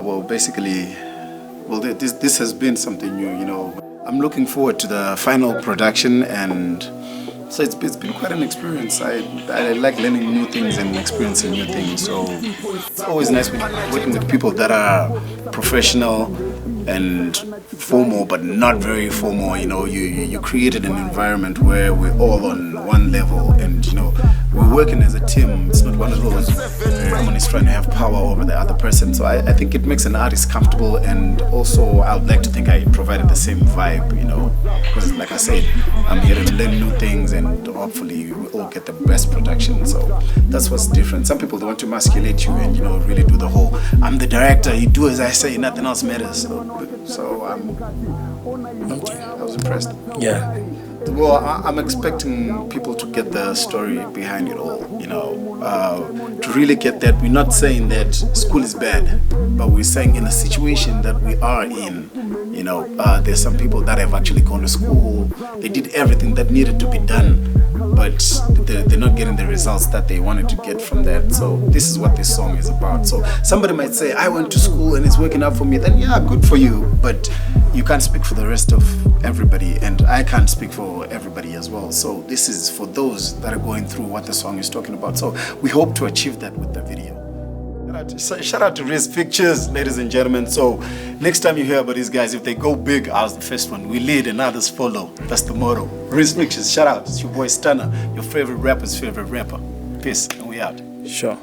well, basically, well, this has been something new, you know. I'm looking forward to the final production, and so it's been quite an experience. I like learning new things and experiencing new things. So it's always nice working with people that are professional and formal, but not very formal. You know, you created an environment where we're all on one level, and you know, we're working as a team. It's not one of those someone is trying to have power over the other person. So I think it makes an artist comfortable, and also I would like to think I provided the same vibe, you know, because like I said, I'm here to learn new things, and hopefully we all get the best production. So that's what's different. Some people, they want to emasculate you and, you know, really do the whole, I'm the director, you do as I say, nothing else matters. So I was impressed. Yeah. Well, I'm expecting people to get the story behind it all, you know, to really get that. We're not saying that school is bad, but we're saying in the situation that we are in, you know, there's some people that have actually gone to school, they did everything that needed to be done, but they're not getting the results that they wanted to get from that. So this is what this song is about. So somebody might say, I went to school and it's working out for me. Then yeah, good for you. But you can't speak for the rest of everybody, and I can't speak for everybody as well. So this is for those that are going through what the song is talking about. So we hope to achieve that with the video. Shout out to Reez'y Pictures, ladies and gentlemen. So next time you hear about these guys, if they go big, I was the first one. We lead and others follow. That's the motto. Reez'y Pictures, shout out. It's your boy Stunner, your favorite rapper's favorite rapper. Peace, and we out. Sure.